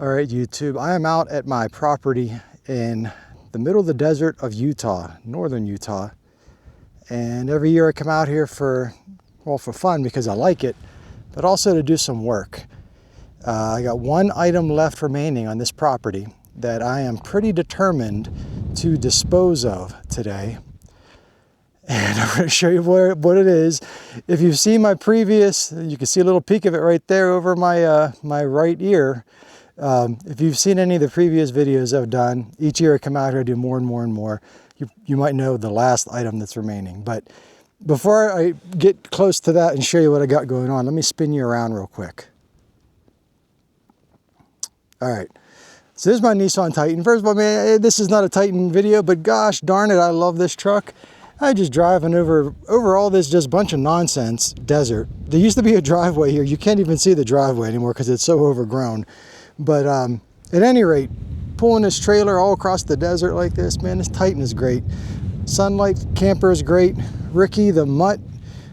All right, YouTube, I am out at my property in the middle of the desert of Utah, northern Utah. And every year I come out here for fun because I like it, but also to do some work. I got one item left remaining on this property that I am pretty determined to dispose of today. And I'm going to show you what it is. If you've seen my previous, you can see a little peek of it right there over my, my right ear. If you've seen any of the previous videos I've done, each year I come out here, I do more and more and more. You might know the last item that's remaining. But before I get close to that and show you what I got going on, let me spin you around real quick. All right, so this is my Nissan Titan. First of all, man, this is not a Titan video, but gosh darn it, I love this truck. I just driving over all this just bunch of nonsense desert. There used to be a driveway here. You can't even see the driveway anymore because it's so overgrown. But at any rate, pulling this trailer all across the desert like this, man, this Titan is great. Sunlight camper is great. Ricky, the mutt,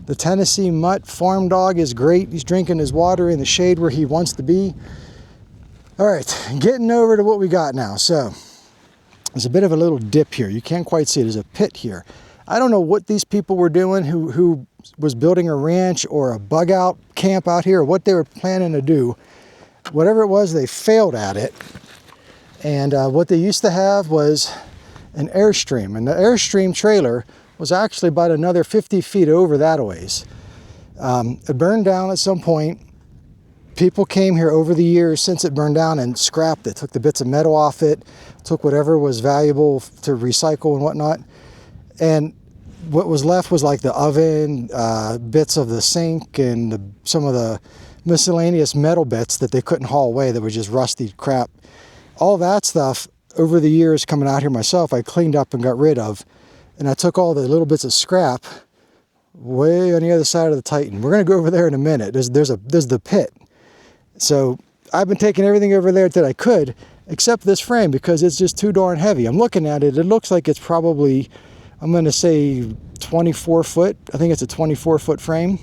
the Tennessee mutt farm dog is great. He's drinking his water in the shade where he wants to be. All right, getting over to what we got now. So there's a bit of a little dip here. You can't quite see it. There's a pit here. I don't know what these people were doing who was building a ranch or a bug out camp out here, or what they were planning to do. Whatever it was, they failed at it. And what they used to have was an airstream. And the airstream trailer was actually about another 50 feet over that ways. It burned down at some point. People came here over the years since it burned down and scrapped it, took the bits of metal off it, took whatever was valuable to recycle and whatnot. And what was left was like the oven, bits of the sink, and some of the miscellaneous metal bits that they couldn't haul away that were just rusty crap. All that stuff over the years coming out here myself, I cleaned up and got rid of. And I took all the little bits of scrap way on the other side of the Titan. We're going to go over there in a minute. There's the pit. So I've been taking everything over there that I could, except this frame, because it's just too darn heavy. I'm looking at it. It looks like it's probably, I'm going to say 24 foot. I think it's a 24-foot frame.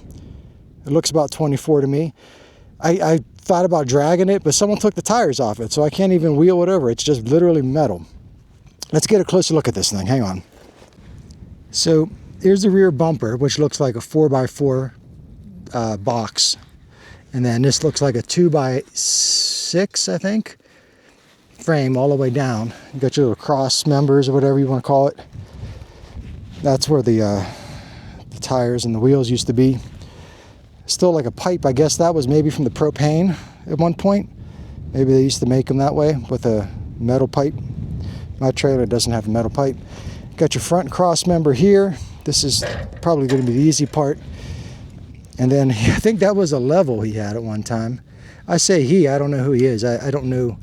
It looks about 24 to me. I thought about dragging it, but someone took the tires off it, so I can't even wheel it over. It's just literally metal. Let's get a closer look at this thing. Hang on. So here's the rear bumper, which looks like a 4x4 box. And then this looks like a 2x6, I think, frame all the way down. You got your little cross members or whatever you want to call it. That's where the tires and the wheels used to be. Still like a pipe. I guess that was maybe from the propane at one point. Maybe they used to make them that way with a metal pipe. My trailer doesn't have a metal pipe. Got your front cross member here. This is probably going to be the easy part. And then I think that was a level he had at one time. I say he, I don't know who he is. I don't know.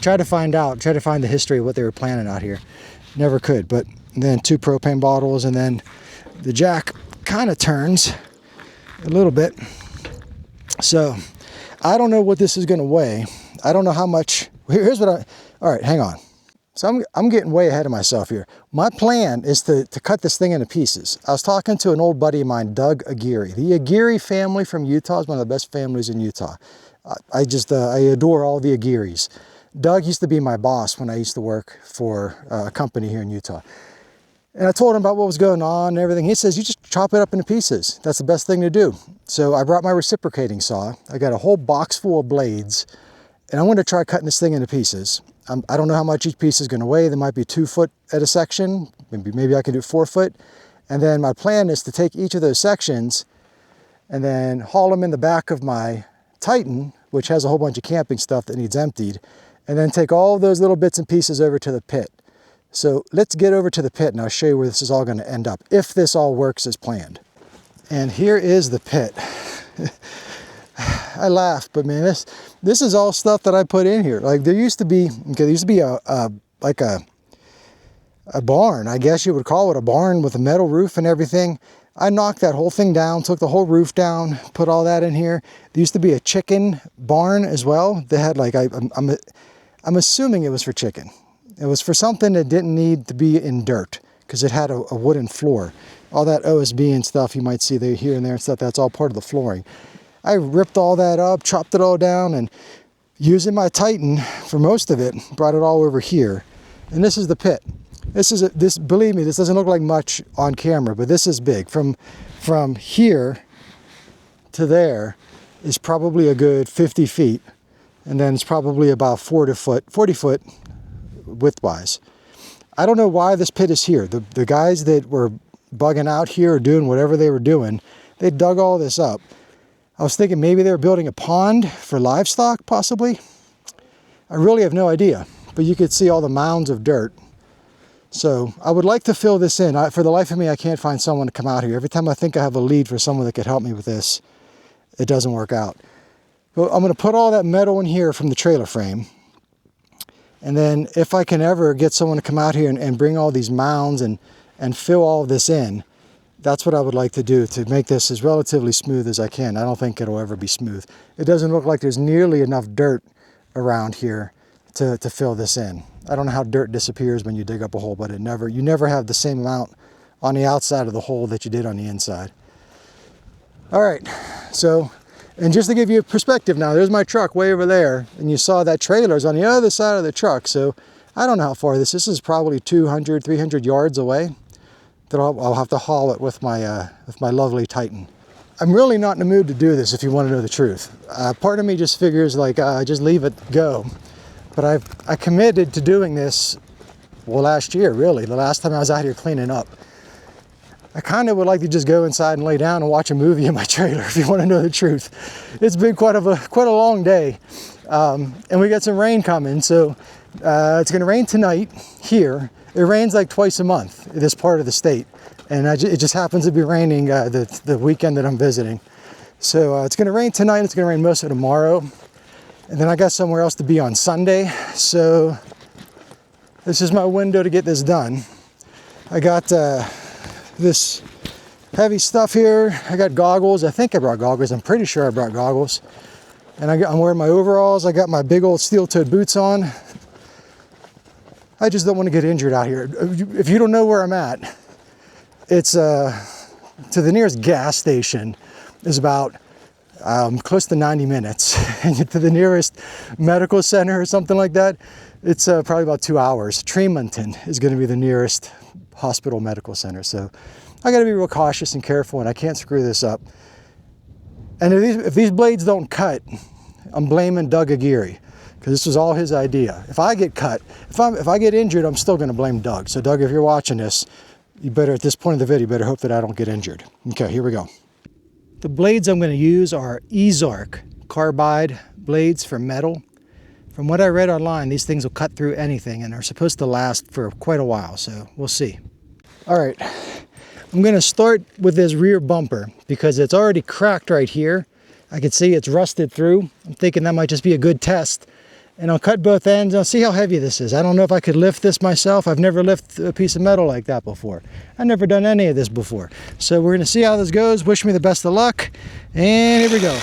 Try to find the history of what they were planning out here. Never could. But then 2 propane bottles, and then the jack kind of turns a little bit. So I don't know what this is going to weigh. I don't know how much. Here's what all right, hang on. So I'm getting way ahead of myself here. My plan is to cut this thing into pieces. I was talking to an old buddy of mine, Doug Aguirre. The Aguirre family from Utah is one of the best families in Utah. I adore all the Aguirres. Doug used to be my boss when I used to work for a company here in Utah. And I told him about what was going on and everything. He says, you just chop it up into pieces. That's the best thing to do. So I brought my reciprocating saw. I got a whole box full of blades, and I'm going to try cutting this thing into pieces. I don't know how much each piece is going to weigh. There might be 2 foot at a section. Maybe I can do 4 foot. And then my plan is to take each of those sections and then haul them in the back of my Titan, which has a whole bunch of camping stuff that needs emptied, and then take all of those little bits and pieces over to the pit. So let's get over to the pit and I'll show you where this is all going to end up, if this all works as planned. And here is the pit. I laugh, but man, this is all stuff that I put in here. Like there used to be a barn, I guess you would call it a barn, with a metal roof and everything. I knocked that whole thing down, took the whole roof down, put all that in here. There used to be a chicken barn as well. They had like, I'm assuming it was for chicken. It was for something that didn't need to be in dirt because it had a wooden floor. All that OSB and stuff you might see there, here and there and stuff, that's all part of the flooring. I ripped all that up, chopped it all down, and using my Titan for most of it, brought it all over here. And this is the pit. This, believe me, this doesn't look like much on camera, but this is big. From here to there is probably a good 50 feet. And then it's probably about 40 foot widthwise. I don't know why this pit is here. The guys that were bugging out here or doing whatever they were doing, they dug all this up. I was thinking maybe they were building a pond for livestock, possibly. I really have no idea, but you could see all the mounds of dirt. So I would like to fill this in. For the life of me, I can't find someone to come out here. Every time I think I have a lead for someone that could help me with this, it doesn't work out. But I'm going to put all that metal in here from the trailer frame. And then if I can ever get someone to come out here and bring all these mounds and fill all of this in, that's what I would like to do to make this as relatively smooth as I can. I don't think it'll ever be smooth. It doesn't look like there's nearly enough dirt around here to fill this in. I don't know how dirt disappears when you dig up a hole, but you never have the same amount on the outside of the hole that you did on the inside. All right, so, and just to give you a perspective now, there's my truck way over there, and you saw that trailer's on the other side of the truck, so I don't know how far this is probably 200, 300 yards away. That I'll have to haul it with my lovely Titan. I'm really not in the mood to do this, if you want to know the truth. Part of me just figures like, just leave it go. But I committed to doing this, well, last year, really, the last time I was out here cleaning up. I kind of would like to just go inside and lay down and watch a movie in my trailer, if you want to know the truth. It's been quite a long day, and we got some rain coming, so it's going to rain tonight here. It rains like twice a month in this part of the state, and it just happens to be raining the weekend that I'm visiting. So it's going to rain tonight, it's going to rain most of tomorrow, and then I got somewhere else to be on Sunday, so this is my window to get this done. I got this heavy stuff here. I got goggles. I think I brought goggles. I'm pretty sure I brought goggles. And I'm wearing my overalls. I got my big old steel-toed boots on. I just don't want to get injured out here. If you don't know where I'm at, it's to the nearest gas station is about close to 90 minutes. And to the nearest medical center or something like that, it's probably about 2 hours. Tremonton is going to be the nearest hospital medical center. So I got to be real cautious and careful, and I can't screw this up. And if these blades don't cut, I'm blaming Doug Aguirre, because this was all his idea. If I get cut, if I get injured, I'm still going to blame Doug. So Doug, if you're watching this, you better, at this point of the video, you better hope that I don't get injured. Okay, here we go. The blades I'm going to use are Ezark carbide blades for metal. From what I read online, these things will cut through anything and are supposed to last for quite a while, so we'll see. All right, I'm going to start with this rear bumper because it's already cracked right here. I can see it's rusted through. I'm thinking that might just be a good test. And I'll cut both ends. I'll see how heavy this is. I don't know if I could lift this myself. I've never lifted a piece of metal like that before. I've never done any of this before. So we're going to see how this goes. Wish me the best of luck. And here we go.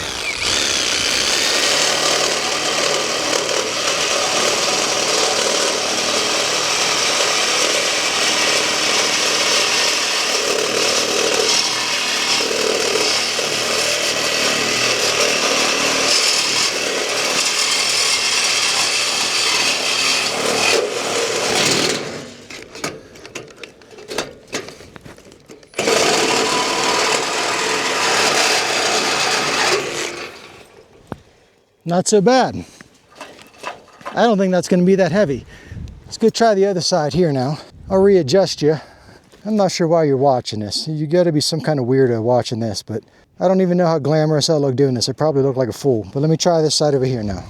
Not so bad. I don't think that's going to be that heavy. Let's go try the other side here now. I'll readjust you. I'm not sure why you're watching this. You got to be some kind of weirdo watching this, but I don't even know how glamorous I look doing this. I probably look like a fool. But let me try this side over here now.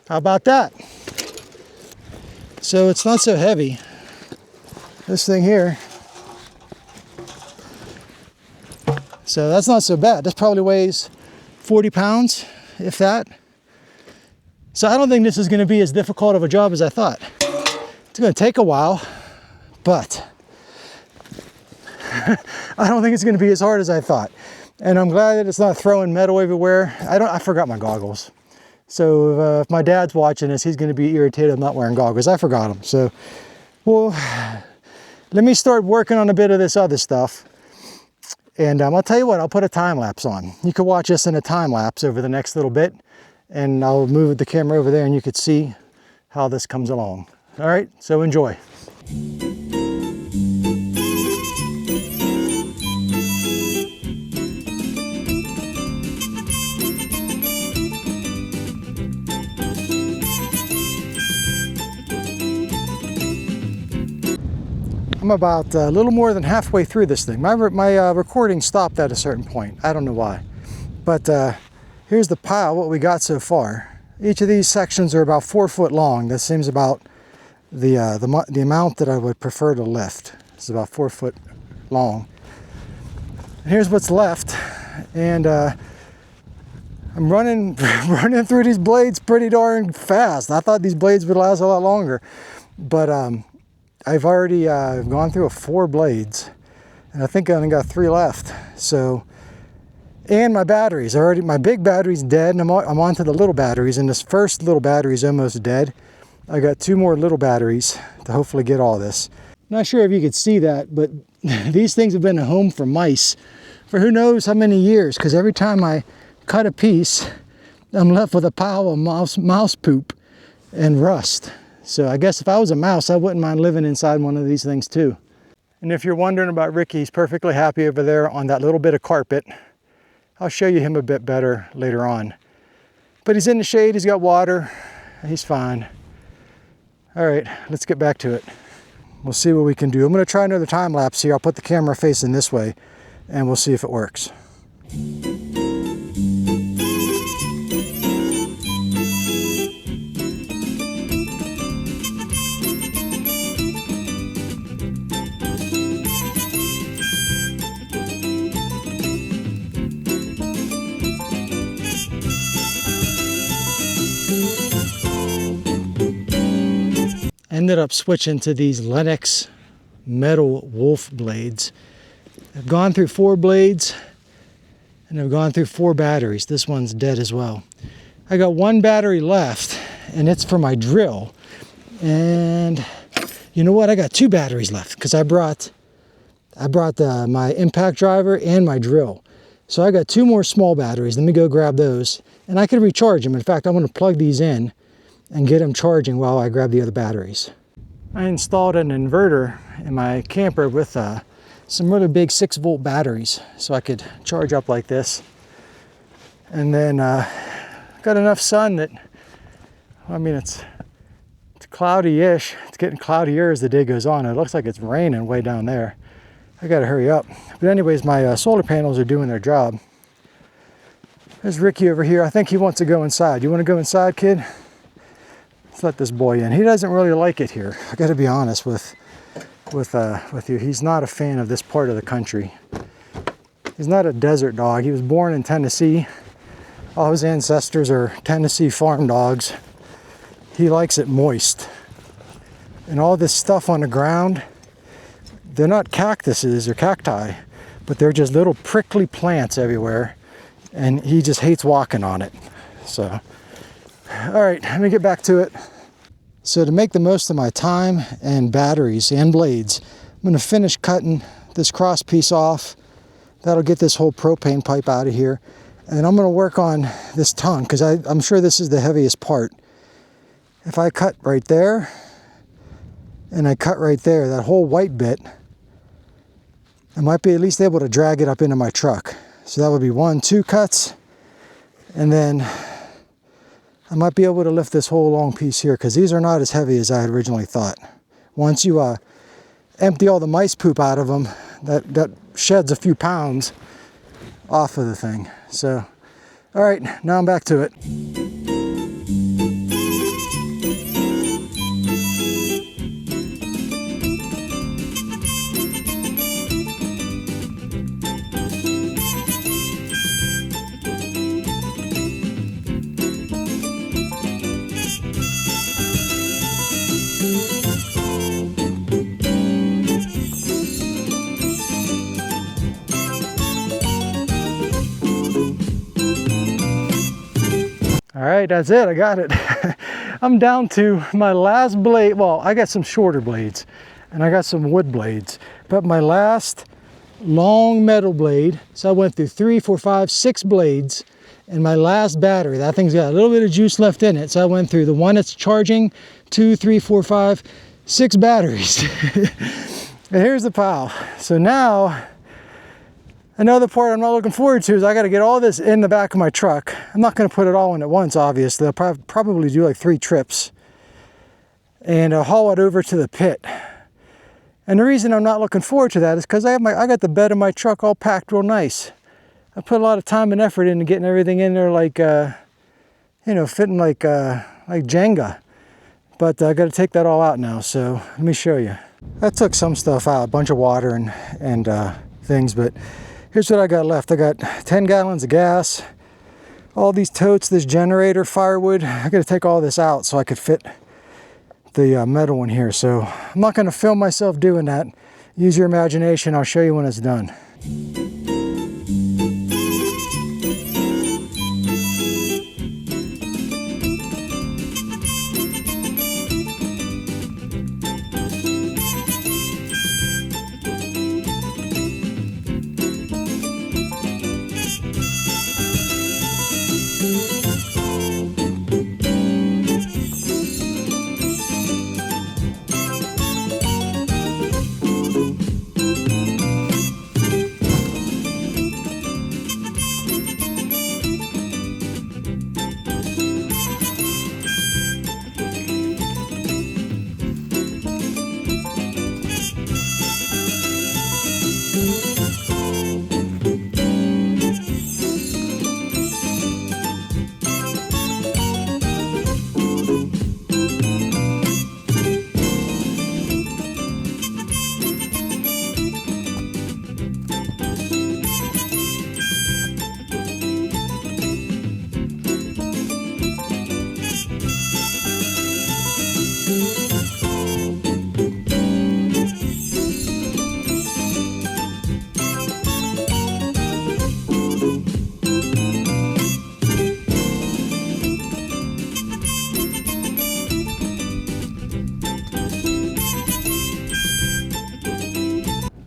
How about that? So it's not so heavy. This thing here. So that's not so bad. This probably weighs 40 pounds, if that. So I don't think this is going to be as difficult of a job as I thought. It's going to take a while, but I don't think it's going to be as hard as I thought. And I'm glad that it's not throwing metal everywhere. I forgot my goggles. So if my dad's watching this, he's going to be irritated I'm not wearing goggles. I forgot them. So, well, let me start working on a bit of this other stuff. And I'll tell you what, I'll put a time lapse on. You can watch this in a time lapse over the next little bit. And I'll move the camera over there and you could see how this comes along. All right, so enjoy. I'm about a little more than halfway through this thing. My recording stopped at a certain point. I don't know why. But here's the pile, what we got so far. Each of these sections are about 4 foot long. That seems about the amount that I would prefer to lift. It's about 4 foot long. Here's what's left. And I'm running through these blades pretty darn fast. I thought these blades would last a lot longer. But I've already gone through 4 blades, and I think I only got 3 left. So, and my batteries, my big battery's dead, and I'm on to the little batteries, and this first little battery is almost dead. I got 2 more little batteries to hopefully get all this. Not sure if you could see that, but these things have been a home for mice for who knows how many years, because every time I cut a piece, I'm left with a pile of mouse poop and rust. So I guess if I was a mouse, I wouldn't mind living inside one of these things too. And if you're wondering about Ricky, he's perfectly happy over there on that little bit of carpet. I'll show you him a bit better later on. But he's in the shade, he's got water, he's fine. All right, let's get back to it. We'll see what we can do. I'm gonna try another time lapse here. I'll put the camera facing this way and we'll see if it works. Ended up switching to these Lennox metal wolf blades. I've gone through 4 blades and I've gone through 4 batteries. This one's dead as well. I got 1 battery left and it's for my drill. And you know what? I got 2 batteries left because I brought my impact driver and my drill. So I got 2 more small batteries. Let me go grab those and I can recharge them. In fact, I'm going to plug these in and get them charging while I grab the other batteries. I installed an inverter in my camper with some really big 6-volt batteries so I could charge up like this. And then got enough sun that, I mean, it's cloudy-ish. It's getting cloudier as the day goes on. It looks like it's raining way down there. I gotta hurry up. But anyways, my solar panels are doing their job. There's Ricky over here. I think he wants to go inside. You want to go inside, kid? Let's let this boy in. He doesn't really like it here. I got to be honest with you. He's not a fan of this part of the country. He's not a desert dog. He was born in Tennessee. All his ancestors are Tennessee farm dogs. He likes it moist. And all this stuff on the ground, they're not cactuses or cacti, but they're just little prickly plants everywhere. And he just hates walking on it. So, all right, let me get back to it. So to make the most of my time and batteries and blades, I'm going to finish cutting this cross piece off. That'll get this whole propane pipe out of here. And then I'm going to work on this tongue because I'm sure this is the heaviest part. If I cut right there and I cut right there, that whole white bit, I might be at least able to drag it up into my truck. So that would be 1, 2 cuts. And then I might be able to lift this whole long piece here because these are not as heavy as I had originally thought. Once you empty all the mice poop out of them, that sheds a few pounds off of the thing. So, all right, now I'm back to it. right, that's it, I got it. I'm down to my last blade. Well, I got some shorter blades and I got some wood blades, but my last long metal blade, so I went through 3, 4, 5, 6 blades, and my last battery, that thing's got a little bit of juice left in it, so I went through the one that's charging, 2, 3, 4, 5, 6 batteries. And here's the pile. So now, another part I'm not looking forward to is I got to get all this in the back of my truck. I'm not going to put it all in at once, obviously. I'll probably do like 3 trips and haul it over to the pit. And the reason I'm not looking forward to that is because I got the bed of my truck all packed real nice. I put a lot of time and effort into getting everything in there like, you know, fitting like Jenga. But I got to take that all out now, so let me show you. I took some stuff out, a bunch of water and things, but here's what I got left. I got 10 gallons of gas, all these totes, this generator, firewood. I got to take all this out so I could fit the metal one here. So I'm not going to film myself doing that. Use your imagination. I'll show you when it's done.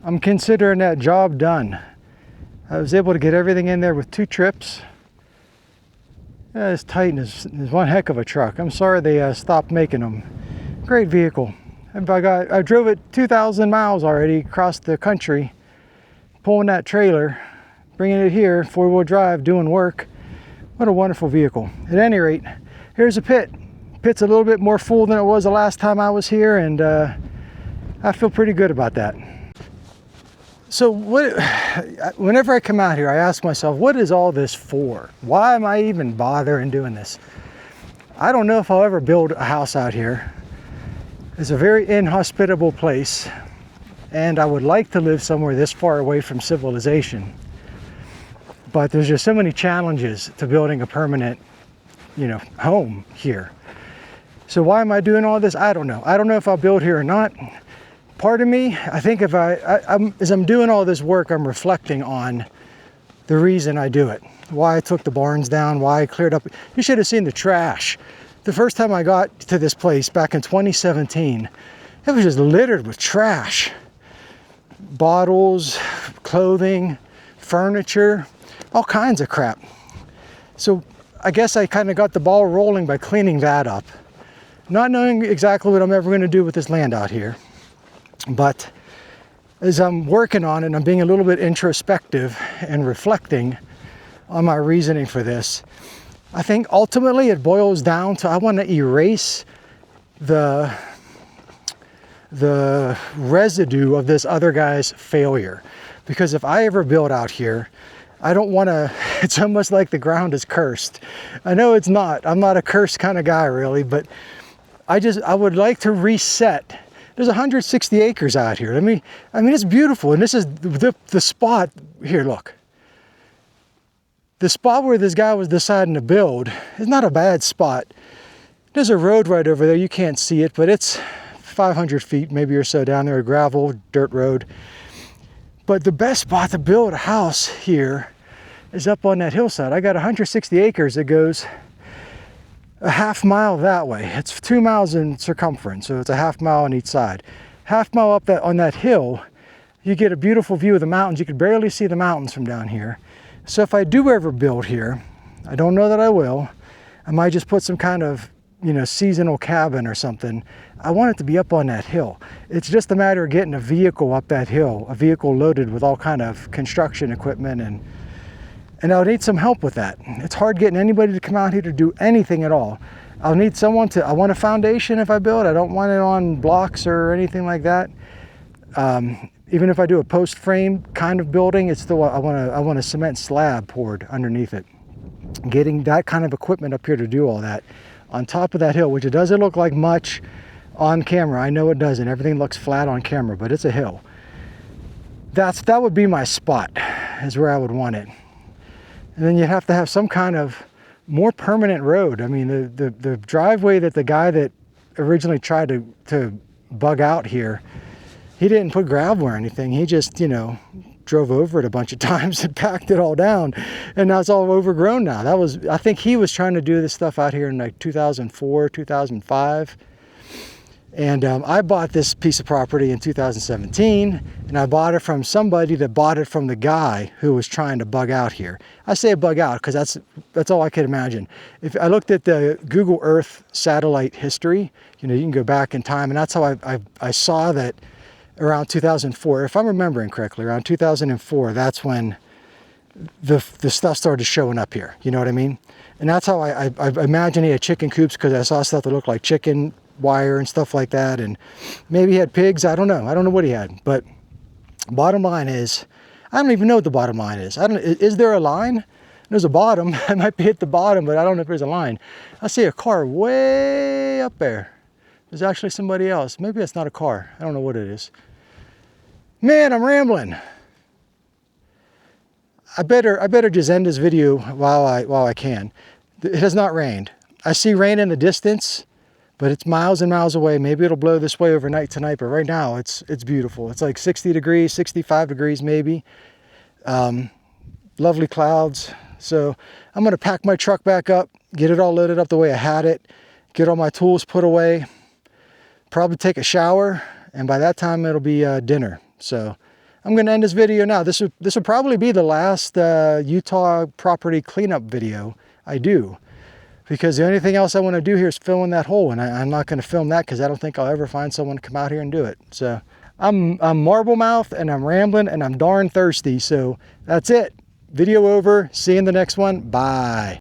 I'm considering that job done. I was able to get everything in there with 2 trips. Yeah, this Titan is one heck of a truck. I'm sorry they stopped making them. Great vehicle. I drove it 2,000 miles already across the country, pulling that trailer, bringing it here, 4-wheel drive, doing work. What a wonderful vehicle. At any rate, here's a pit. Pit's a little bit more full than it was the last time I was here, and I feel pretty good about that. So whenever I come out here, I ask myself, what is all this for? Why am I even bothering doing this? I don't know if I'll ever build a house out here. It's a very inhospitable place, and I would like to live somewhere this far away from civilization. But there's just so many challenges to building a permanent, you know, home here. So why am I doing all this? I don't know. I don't know if I'll build here or not. Part of me, I think if as I'm doing all this work, I'm reflecting on the reason I do it. Why I took the barns down, why I cleared up. You should have seen the trash. The first time I got to this place back in 2017, it was just littered with trash. Bottles, clothing, furniture, all kinds of crap. So I guess I kind of got the ball rolling by cleaning that up. Not knowing exactly what I'm ever going to do with this land out here. But as I'm working on it, I'm being a little bit introspective and reflecting on my reasoning for this. I think ultimately it boils down to I want to erase the residue of this other guy's failure. Because if I ever build out here, I don't want to, it's almost like the ground is cursed. I know it's not. I'm not a cursed kind of guy really, but I would like to reset. There's 160 acres out here. I mean, it's beautiful. And this is the spot here, look. The spot where this guy was deciding to build is not a bad spot. There's a road right over there. You can't see it, but it's 500 feet maybe or so down there, a gravel, dirt road. But the best spot to build a house here is up on that hillside. I got 160 acres that goes a half mile that way. It's 2 miles in circumference, so it's a half mile on each side. Half mile up on that hill, you get a beautiful view of the mountains. You could barely see the mountains from down here. So if I do ever build here, I don't know that I will, I might just put some kind of, you know, seasonal cabin or something. I want it to be up on that hill. It's just a matter of getting a vehicle up that hill, a vehicle loaded with all kind of construction equipment, and I'll need some help with that. It's hard getting anybody to come out here to do anything at all. I'll need someone to, I want a foundation if I build. I don't want it on blocks or anything like that. Even if I do a post frame kind of building, it's still, I want a cement slab poured underneath it. Getting that kind of equipment up here to do all that on top of that hill, which it doesn't look like much on camera. I know it doesn't. Everything looks flat on camera, but it's a hill. That would be my spot, is where I would want it. And then you have to have some kind of more permanent road. I mean, the driveway that the guy that originally tried to bug out here, he didn't put gravel or anything. He just, you know, drove over it a bunch of times and packed it all down. And now it's all overgrown now. I think he was trying to do this stuff out here in like 2004, 2005. And I bought this piece of property in 2017, and I bought it from somebody that bought it from the guy who was trying to bug out here. I say bug out because that's all I could imagine. If I looked at the Google Earth satellite history, you know, you can go back in time, and that's how I saw that around 2004, if I'm remembering correctly, around 2004, that's when the stuff started showing up here. You know what I mean? And that's how I imagine he had chicken coops, because I saw stuff that looked like chicken wire and stuff like that, and maybe he had pigs. I don't know what he had. But bottom line is, I don't even know what the bottom line is. Is there a line? There's a bottom. I might be at the bottom, but I don't know if there's a line. I see a car way up there. There's actually somebody else. Maybe it's not a car. I don't know what it is. Man, I'm rambling. I better just end this video while I can. It has not rained. I see rain in the distance, but it's miles and miles away. Maybe it'll blow this way overnight tonight, but right now it's beautiful. It's like 60 degrees, 65 degrees maybe. Lovely clouds. So I'm gonna pack my truck back up, get it all loaded up the way I had it, get all my tools put away, probably take a shower, and by that time it'll be dinner. So I'm gonna end this video now. This will probably be the last Utah property cleanup video I do, because the only thing else I want to do here is fill in that hole, and I'm not going to film that because I don't think I'll ever find someone to come out here and do it. So I'm marble mouthed, and I'm rambling, and I'm darn thirsty. So that's it. Video over. See you in the next one. Bye.